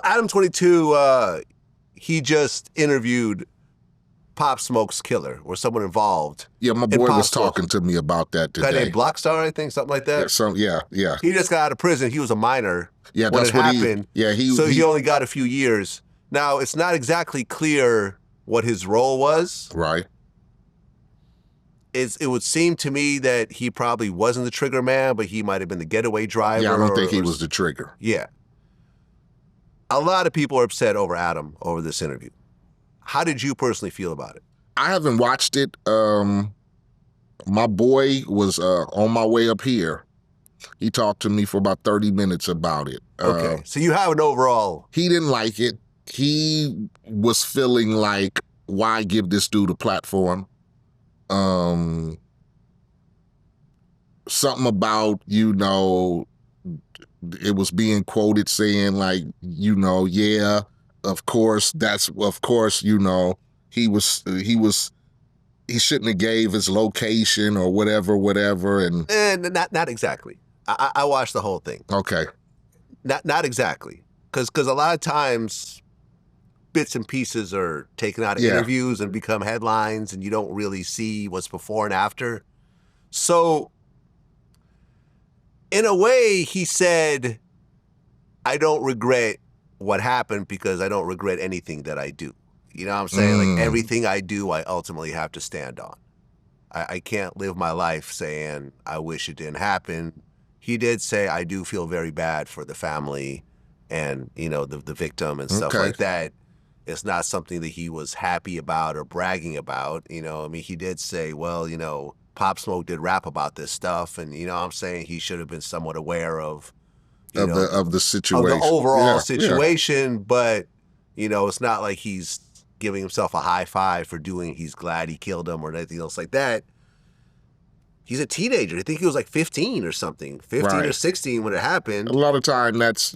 Adam22, he just interviewed Pop Smoke's killer, or someone involved. Yeah, my boy was talking to me about that today. Guy named Blockstar, I think, something like that. Yeah. He just got out of prison. He was a minor. Yeah, when that's it what happened. He he only got a few years. Now, it's not exactly clear what his role was. Right. It would seem to me that he probably wasn't the trigger man, but he might have been the getaway driver. Yeah, I don't think he was the trigger. Yeah. A lot of people are upset over Adam over this interview. How did you personally feel about it? I haven't watched it. My boy was on my way up here. He talked to me for about 30 minutes about it. Okay, so you have an overall... He didn't like it. He was feeling like, why give this dude a platform? Something about, it was being quoted saying like, yeah, of course, he shouldn't have gave his location or whatever. And not exactly. I watched the whole thing. Okay. Not exactly. Because a lot of times bits and pieces are taken out of interviews and become headlines, and you don't really see what's before and after. So in a way, he said, I don't regret what happened because I don't regret anything that I do. You know what I'm saying? Like, everything I do, I ultimately have to stand on. I can't live my life saying, I wish it didn't happen. He did say, I do feel very bad for the family and, the victim and stuff like that. It's not something that he was happy about or bragging about. He did say, well, Pop Smoke did rap about this stuff, and I'm saying he should have been somewhat aware of the situation, of the overall situation. But it's not like he's giving himself a high five for he's glad he killed him or anything else like that. He's a teenager. I think he was like 15 or something, 15 or 16 when it happened. A lot of time that's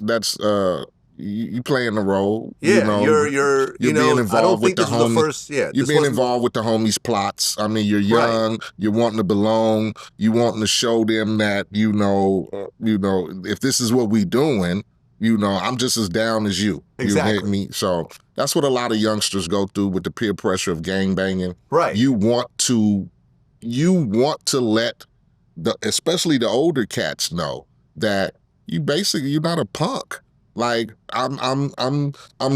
you playing the role. Yeah, you're being involved with the homies. You're being involved with the homies' plots. I mean, you're young. You're wanting to belong. You wanting to show them that if this is what we doing, I'm just as down as you. Exactly. You hit me. So that's what a lot of youngsters go through with the peer pressure of gangbanging. Right. You want to let especially the older cats know that you're not a punk. Like, I'm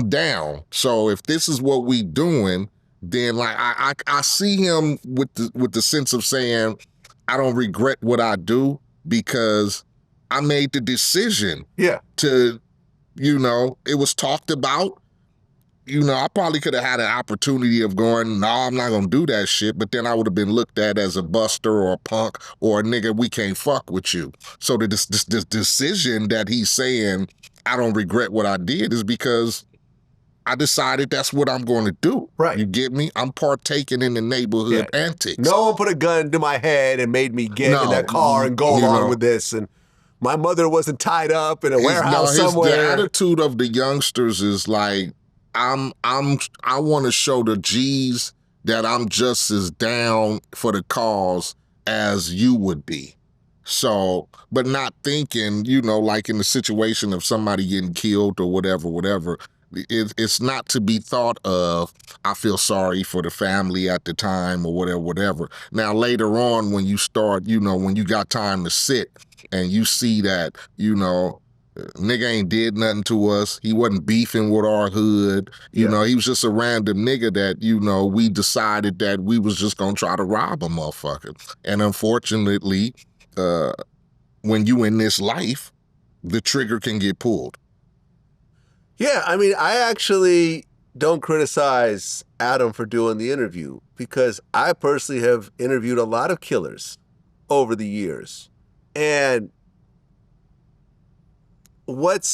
down. So if this is what we doing, then like I see him with the sense of saying, I don't regret what I do because I made the decision. Yeah. To, it was talked about. I probably could have had an opportunity of going, no, I'm not gonna do that shit, but then I would have been looked at as a buster or a punk or a nigga, we can't fuck with you. So this decision that he's saying, I don't regret what I did, is because I decided that's what I'm going to do. Right. You get me? I'm partaking in the neighborhood antics. No one put a gun to my head and made me get in that car and go along with this. And my mother wasn't tied up in a warehouse somewhere. The attitude of the youngsters is like, I want to show the G's that I'm just as down for the cause as you would be. So, but not thinking, like in the situation of somebody getting killed or whatever, it's not to be thought of, I feel sorry for the family at the time or whatever. Now, later on, when you start, when you got time to sit and you see that, nigga ain't did nothing to us. He wasn't beefing with our hood. He was just a random nigga that, we decided that we was just going to try to rob a motherfucker. And unfortunately, when you in this life, the trigger can get pulled. Yeah, I actually don't criticize Adam for doing the interview because I personally have interviewed a lot of killers over the years. And what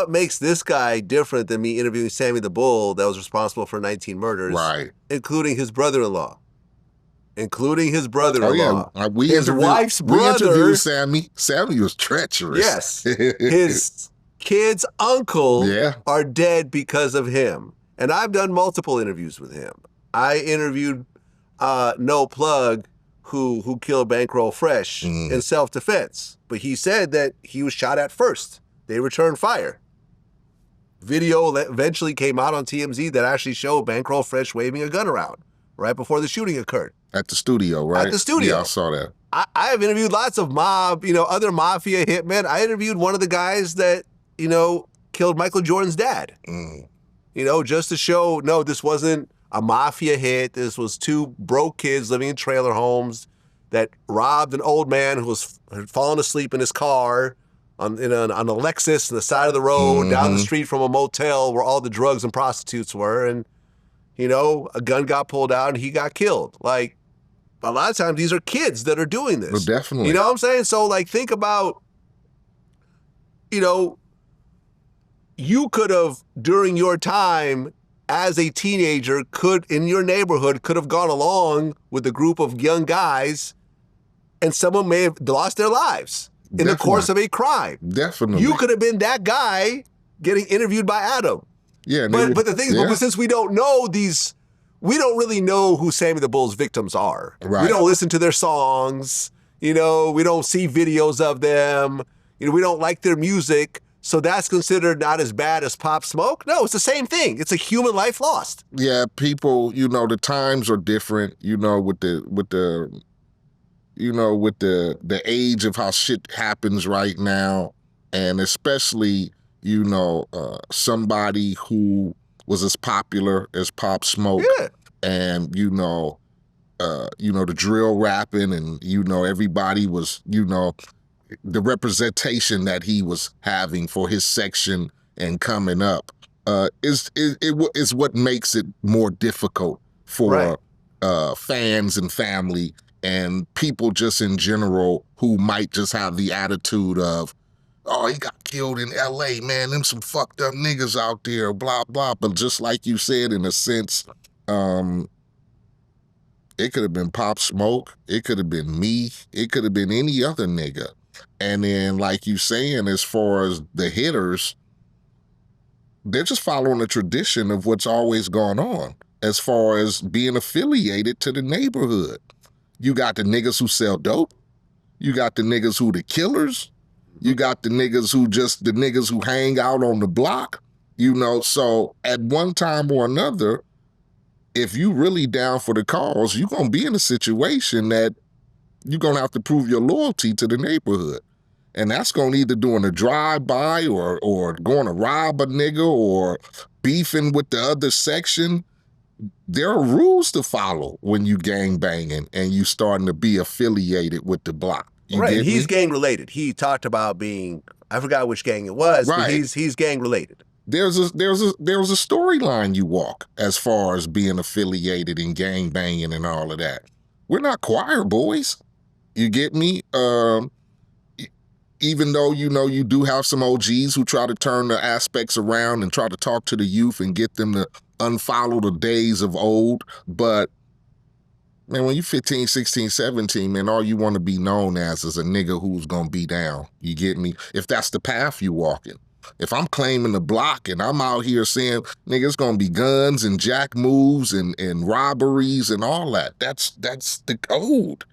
makes this guy different than me interviewing Sammy the Bull that was responsible for 19 murders, including his brother-in-law. Oh, yeah. His wife's brother. We interviewed Sammy. Sammy was treacherous. Yes. His kid's uncle are dead because of him. And I've done multiple interviews with him. I interviewed No Plug, who killed Bankroll Fresh in self-defense. But he said that he was shot at first. They returned fire. video that eventually came out on TMZ that actually showed Bankroll Fresh waving a gun around right before the shooting occurred. At the studio, right? At the studio. Yeah, I saw that. I have interviewed lots of other Mafia hitmen. I interviewed one of the guys that, killed Michael Jordan's dad. Just to show, no, this wasn't a Mafia hit. This was two broke kids living in trailer homes that robbed an old man who had fallen asleep in his car on a Lexus on the side of the road down the street from a motel where all the drugs and prostitutes were. And, a gun got pulled out and he got killed. Like, a lot of times these are kids that are doing this. Well, definitely. You know what I'm saying? So, like, think about, you could have, during your time as a teenager, in your neighborhood, could have gone along with a group of young guys and someone may have lost their lives in the course of a crime. Definitely. You could have been that guy getting interviewed by Adam. Yeah. But the thing is, but since we don't know we don't really know who Sammy the Bull's victims are. Right. We don't listen to their songs. We don't see videos of them. We don't like their music. So that's considered not as bad as Pop Smoke? No, it's the same thing. It's a human life lost. Yeah, people, the times are different, with the age of how shit happens right now, and especially, somebody who was as popular as Pop Smoke, and the drill rapping, and everybody was the representation that he was having for his section and coming up is what makes it more difficult for fans and family and people just in general who might just have the attitude of, oh, he got killed in LA, man, them some fucked up niggas out there, blah, blah. But just like you said, in a sense, it could have been Pop Smoke, it could have been me, it could have been any other nigga. And then, like you saying, as far as the hitters, they're just following the tradition of what's always gone on as far as being affiliated to the neighborhood. You got the niggas who sell dope. You got the niggas who the killers. You got the niggas who hang out on the block. So at one time or another, if you really down for the cause, you're going to be in a situation that you're going to have to prove your loyalty to the neighborhood. And that's going to either doing a drive-by or going to rob a nigga or beefing with the other section. There are rules to follow when you gangbanging and you starting to be affiliated with the block. Right, he's gang-related. He talked about being, I forgot which gang it was, but he's gang-related. There's a storyline you walk as far as being affiliated and gangbanging and all of that. We're not choir boys. You get me? Even though, you do have some OGs who try to turn the aspects around and try to talk to the youth and get them to unfollow the days of old. But, man, when you're 15, 16, 17, man, all you want to be known as is a nigga who's going to be down. You get me? If that's the path you walking. If I'm claiming the block and I'm out here saying, nigga, it's going to be guns and jack moves and robberies and all that, that's the code.